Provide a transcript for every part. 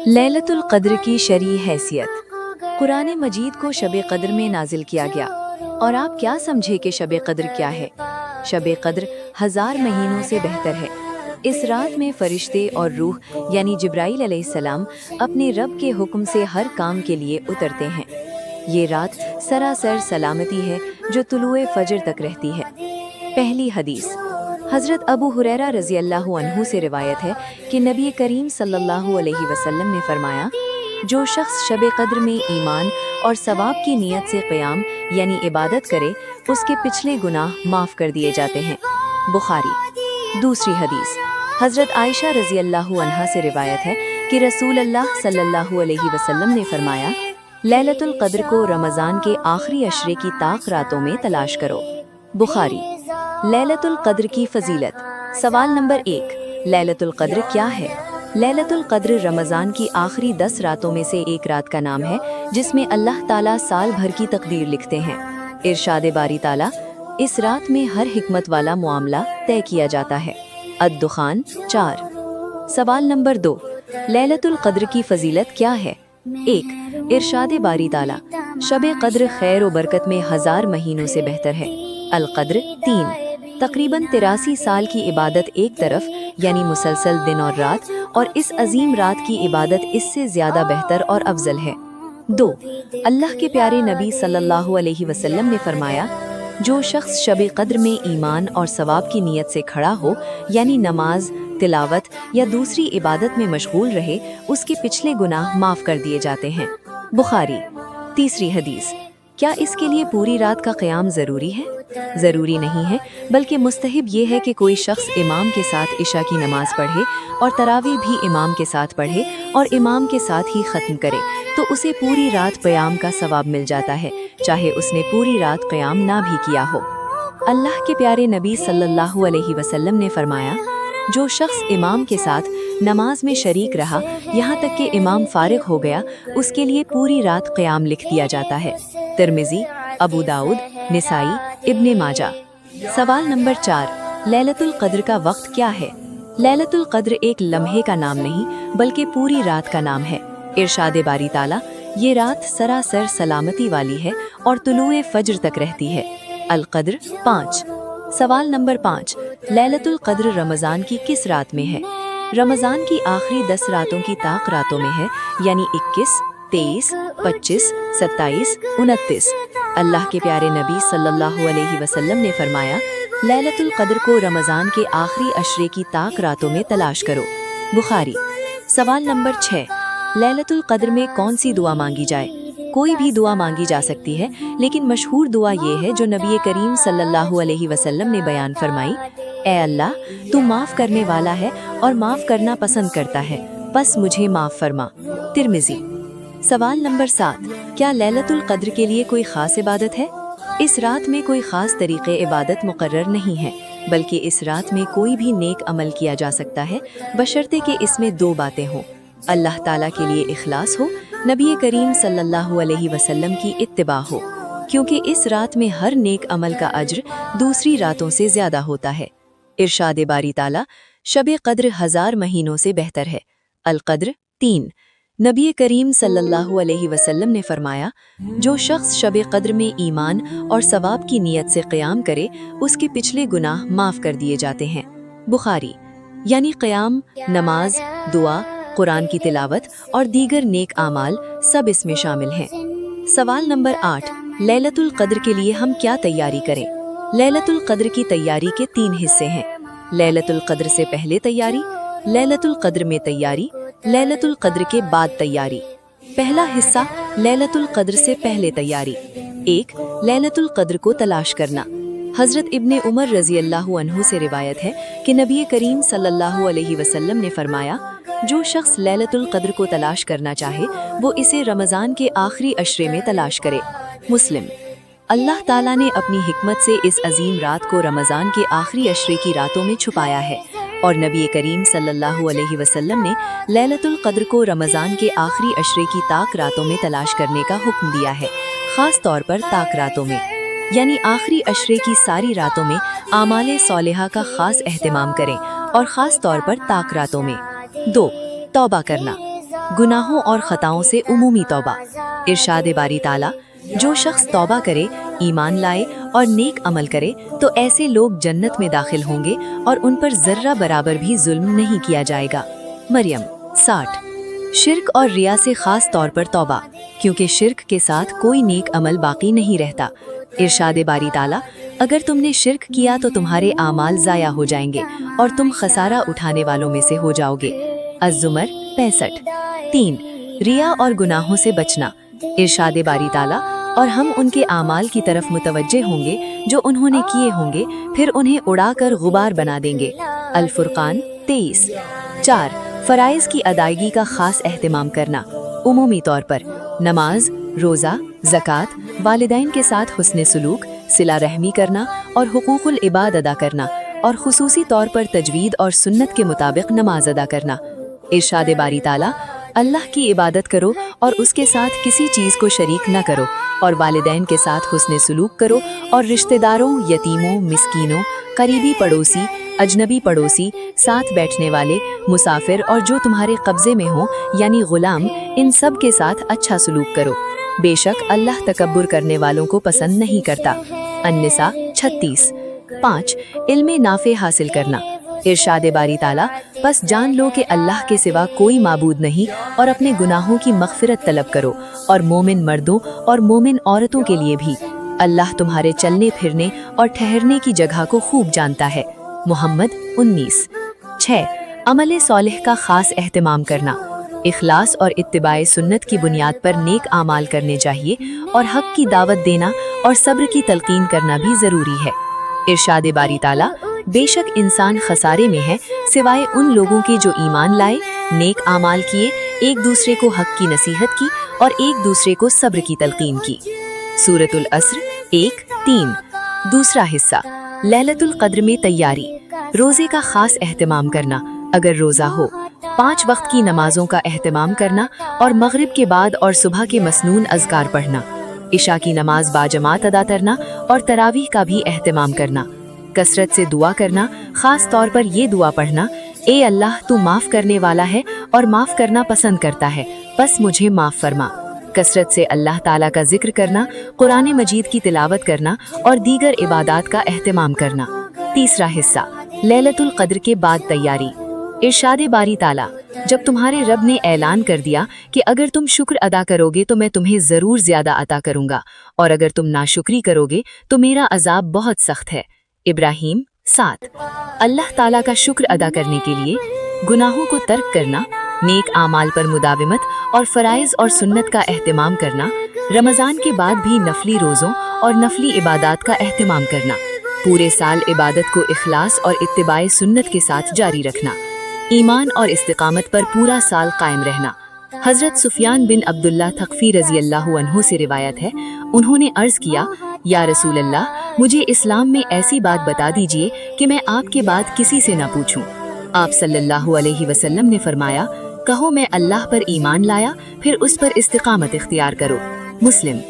लैलतुल क़द्र की शरई हैसियत। कुरान मजीद को शब क़द्र में नाजिल किया गया। और आप क्या समझे कि शब क़द्र क्या है? शब क़द्र 1000 महीनों से बेहतर है। इस रात में फरिश्ते और रूह यानी जिब्राइल अलैहिस्सलाम अपने रब के हुक्म से हर काम के लिए उतरते हैं। ये रात सरासर सलामती है जो तुलुए फजर तक रहती है। पहली हदीस हज़रत अबू हुरैरा रज़ी अल्लाहु अन्हु से रिवायत है कि नबी करीम सल्लल्लाहु अलैहि वसल्लम ने फरमाया, जो शख्स शब क़द्र में ईमान और सवाब की नीयत से क़याम यानी इबादत करे, उसके पिछले गुनाह माफ़ कर दिए जाते हैं। बुखारी। दूसरी हदीस हज़रत आयशा रज़ी अल्लाहु अन्हा से रिवायत है कि रसूल अल्लाह सल्लल्लाहु अलैहि वसल्लम ने फरमाया, लैलतुल क़द्र को रमज़ान के आखिरी अशरे की ताक रातों में तलाश करो। बुखारी। लैलतुल क़द्र की फ़जीलत। सवाल नंबर 1, लैलतुल क़द्र क्या है? लैलतुल क़द्र रमज़ान की आखिरी 10 रातों में से एक रात का नाम है जिसमें अल्लाह ताला साल भर की तकदीर लिखते हैं। इरशाद बारी ताला, इस रात में हर हिकमत वाला मामला तय किया जाता है। अद-दुखान 4। सवाल नंबर 2, लैलतुल क़द्र की फ़जीलत क्या है? 1, इरशाद बारी ताला, शब क़द्र खैर व बरकत में 1000 महीनों से बेहतर है। अल-क़द्र 3, तकरीबन 83 साल की इबादत एक तरफ यानी मुसलसल दिन और रात, और इस अजीम रात की इबादत इससे ज़्यादा बेहतर और अफजल है। 2, अल्लाह के प्यारे नबी सल्लल्लाहु अलैहि वसल्लम ने फरमाया, जो शख्स शब क़द्र में ईमान और सवाब की नीयत से खड़ा हो यानी नमाज, तिलावत या दूसरी इबादत में मशगूल रहे, उसके पिछले गुनाह माफ़ कर दिए जाते हैं। बुखारी। तीसरी हदीस, क्या इसके लिए पूरी रात का क़याम ज़रूरी है? ज़रूरी नहीं है, बल्कि मुस्तहब ये है कि कोई शख्स इमाम के साथ इशा की नमाज पढ़े और तरावी भी इमाम के साथ पढ़े और इमाम के साथ ही ख़त्म करे, तो उसे पूरी रात क़याम का सवाब मिल जाता है, चाहे उसने पूरी रात क़याम ना भी किया हो। अल्लाह के प्यारे नबी सल्लल्लाहु अलैहि वसल्लम ने फरमाया, जो शख्स इमाम के साथ नमाज में शरीक रहा यहाँ तक कि इमाम फारिग हो गया, उसके लिए पूरी रात क़याम लिख दिया जाता है। तिरमिज़ी, अबू दाऊद, निसाई, इब्ने माजा। सवाल नंबर 4, लैलतुल क़द्र का वक्त क्या है? लैलतुल क़द्र एक लम्हे का नाम नहीं बल्कि पूरी रात का नाम है। इरशाद बारी ताला, ये रात सरासर सलामती वाली है और तुलुए फजर तक रहती है। अल-क़द्र 5। सवाल नंबर 5, लैलतुल क़द्र रमज़ान की किस रात में है? रमज़ान की आखिरी 10 रातों की ताक रातों में है, यानी 21, 23, 25, 27, 29। अल्लाह के प्यारे नबी सल्लल्लाहु अलैहि वसल्लम ने फरमाया, लैलतुल क़द्र को रमज़ान के आखिरी अशरे की ताक रातों में तलाश करो। बुखारी। सवाल नंबर 6, लैलतुल क़द्र में कौन सी दुआ मांगी जाए? कोई भी दुआ मांगी जा सकती है, लेकिन मशहूर दुआ ये है जो नबी करीम सल्लल्लाहु अलैहि वसल्लम ने बयान फरमाई, ए अल्लाह, तू माफ़ करने वाला है और माफ़ करना पसंद करता है, बस मुझे माफ़ फरमा। तिरमिज़ी। सवाल नंबर 7, क्या लैलतुल क़द्र के लिए कोई ख़ास इबादत है? इस रात में कोई ख़ास तरीक़े इबादत मुक़र्रर नहीं है, बल्कि इस रात में कोई भी नेक अमल किया जा सकता है, बशर्ते कि इसमें 2 बातें हों। अल्लाह ताला के लिए इखलास हो, नबी करीम सल्लल्लाहु अलैहि वसल्लम की इत्तिबा हो, क्योंकि इस रात में हर नेक अमल का अज्र दूसरी रातों से ज़्यादा होता है। इरशाद बारी ताला, शब क़द्र 1000 महीनों से बेहतर है। अल-क़द्र 3। नबी करीम सल्लल्लाहु अलैहि वसल्लम ने फरमाया, जो शख्स शब क़द्र में ईमान और सवाब की नीयत से क़याम करे, उसके पिछले गुनाह माफ़ कर दिए जाते हैं। बुखारी। यानी क़याम, नमाज, दुआ, कुरान की तिलावत और दीगर नेक आमाल सब इसमें शामिल हैं। सवाल नंबर 8, लैलतुल क़द्र के लिए हम क्या तैयारी करें? लैलतुल क़द्र की तैयारी के 3 हिस्से हैं। लैलतुल क़द्र से पहले तैयारी, लैलतुल क़द्र में तैयारी, लैलतुल क़द्र के बाद तैयारी। पहला हिस्सा, लैलतुल क़द्र से पहले तैयारी। 1, लैलतुल क़द्र को तलाश करना। हज़रत इब्ने उमर रज़ी अल्लाहु अन्हु से रिवायत है कि नबी करीम सल्लल्लाहु अलैहि वसल्लम ने फरमाया, जो शख्स लैलतुल क़द्र को तलाश करना चाहे वो इसे रमज़ान के आखिरी अशरे में तलाश करे। मुस्लिम। अल्लाह ताला ने अपनी हिकमत से इस अजीम रात को रमज़ान के आखिरी अशरे की रातों में छुपाया है, और नबी करीम सल्लल्लाहु अलैहि वसल्लम ने लैलतुल क़द्र को रमज़ान के आखिरी अशरे की ताक रातों में तलाश करने का हुक्म दिया है, ख़ास तौर पर ताक रातों में, यानी आखिरी अशरे की सारी रातों में आमाले सौलिहा का ख़ास एहतमाम करें और ख़ास तौर पर ताक रातों में। 2. तौबा करना, गुनाहों और ख़ताओं से उमूमी तौबा। इरशाद बारी ताला, जो शख्स तौबा करे, ईमान लाए और नेक अमल करे तो ऐसे लोग जन्नत में दाखिल होंगे और उन पर ज़र्रा बराबर भी जुल्म नहीं किया जाएगा। मरियम 60. शिर्क और रिया से ख़ास तौर पर तौबा, क्योंकि शिर्क के साथ कोई नेक अमल बाकी नहीं रहता। इरशाद बारी ताला, अगर तुमने शिर्क किया तो तुम्हारे आमाल ज़ाया हो जाएंगे और तुम खसारा उठाने वालों में से हो जाओगे। अज़्ज़ुमर 65. 3. रिया और गुनाहों से बचना। इरशाद बारी ताला, और हम उनके आमाल की तरफ मुतवज्जे होंगे जो उन्होंने किए होंगे, फिर उन्हें उड़ाकर गुबार बना देंगे। अल फुरकान 23. 4. फ़राइज़ की अदायगी का ख़ास एहतमाम करना, उमूमी तौर पर नमाज, रोज़ा, ज़कात, वालिदैन के साथ हुस्न सुलूक, सिला रहमी करना और हुकूकुल इबाद अदा करना, और खुसूसी तौर पर तजवीद और सुन्नत के मुताबिक नमाज अदा करना। इरशाद बारी ताला, अल्लाह की इबादत करो और उसके साथ किसी चीज़ को शरीक न करो, और वालिदैन के साथ हुस्न सुलूक करो, और रिश्तेदारों, यतीमों, मिस्कीनों, करीबी पड़ोसी, अजनबी पड़ोसी, साथ बैठने वाले, मुसाफिर और जो तुम्हारे कब्ज़े में हो यानी गुलाम, इन सब के साथ अच्छा सलूक करो। बेशक अल्लाह तकब्बुर करने वालों को पसंद नहीं करता। अन्निसा 36. 5. इल्मे नाफे हासिल करना। इरशाद बारी ताला, बस जान लो कि अल्लाह के सिवा कोई माबूद नहीं और अपने गुनाहों की मग़फ़िरत तलब करो, और मोमिन मर्दों और मोमिन औरतों के लिए भी अल्लाह तुम्हारे चलने फिरने और ठहरने की जगह को खूब जानता है। मोहम्मद 19. 6. अमल सॉलिह का ख़ास एहतमाम करना। इखलास और इत्तिबाए सुन्नत की बुनियाद पर नेक आमाल करने चाहिए, और हक़ की दावत देना और सब्र की तलकीन करना भी ज़रूरी है। इरशाद बारी ताला, बेशक इंसान खसारे में है सिवाय उन लोगों के जो ईमान लाए, नेक आमाल किए, एक दूसरे को हक़ की नसीहत की और एक दूसरे को सब्र की तलकीन की। सूरतुल अस्र 1-3. दूसरा हिस्सा, लैलतुल क़द्र में तैयारी। रोज़े का ख़ास एहतमाम करना, अगर रोज़ा हो, 5 वक्त की नमाजों का एहतमाम करना और मग़रिब के बाद और सुबह के मसनून अज़कार पढ़ना, इशा की नमाज बाजमात अदा करना और तरावीह का भी एहतमाम करना। कसरत से दुआ करना, ख़ास तौर पर ये दुआ पढ़ना, ए अल्लाह तू माफ़ करने वाला है और माफ़ करना पसंद करता है, बस मुझे माफ़ फरमा। कसरत से अल्लाह ताला का जिक्र करना, कुरान मजीद की तिलावत करना और दीगर इबादात का एहतमाम करना। तीसरा हिस्सा, लैलतुल क़द्र के बाद तैयारी। इरशाद बारी ताला, जब तुम्हारे रब ने ऐलान कर दिया कि अगर तुम शुक्र अदा करोगे तो मैं तुम्हें ज़रूर ज़्यादा अता करूँगा, और अगर तुम नाशुक्री करोगे तो मेरा अजाब बहुत सख्त है। इब्राहीम 7. अल्लाह ताला का शुक्र अदा करने के लिए गुनाहों को तर्क करना, नेक आमाल पर मुदाविमत और फ़राइज़ और सुन्नत का एहतमाम करना, रमज़ान के बाद भी नफली रोज़ों और नफली इबादात का एहतमाम करना, पूरे साल इबादत को इखलास और इत्तिबाए सुन्नत के साथ जारी रखना, ईमान और इस्तिकामत पर पूरा साल कायम रहना। हज़रत सुफियान बिन अब्दुल्ला थक़फ़ी रज़ी अल्लाहु अन्हु से रिवायत है, उन्होंने अर्ज़ किया, या रसूल अल्लाह, मुझे इस्लाम में ऐसी बात बता दीजिए कि मैं आपके बाद किसी से न पूछूं। आप सल्लल्लाहु अलैहि वसल्लम ने फरमाया, कहो मैं अल्लाह पर ईमान लाया, फिर उस पर इस्तिकामत इख्तियार करो। मुस्लिम।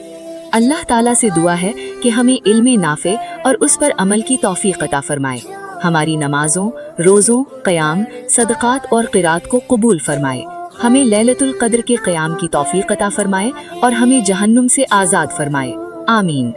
अल्लाह ताला से दुआ है कि हमें इल्मे नाफ़े और उस पर अमल की तौफ़ीक़ अता फरमाए, हमारी नमाज़ों, रोज़ों, क़याम, सदक़ात और क़िरात को कबूल फरमाए, हमें लैलतुल क़द्र के क़याम की तौफ़ीक़ अता फरमाए और हमें जहन्नुम से आज़ाद फरमाए। आमीन।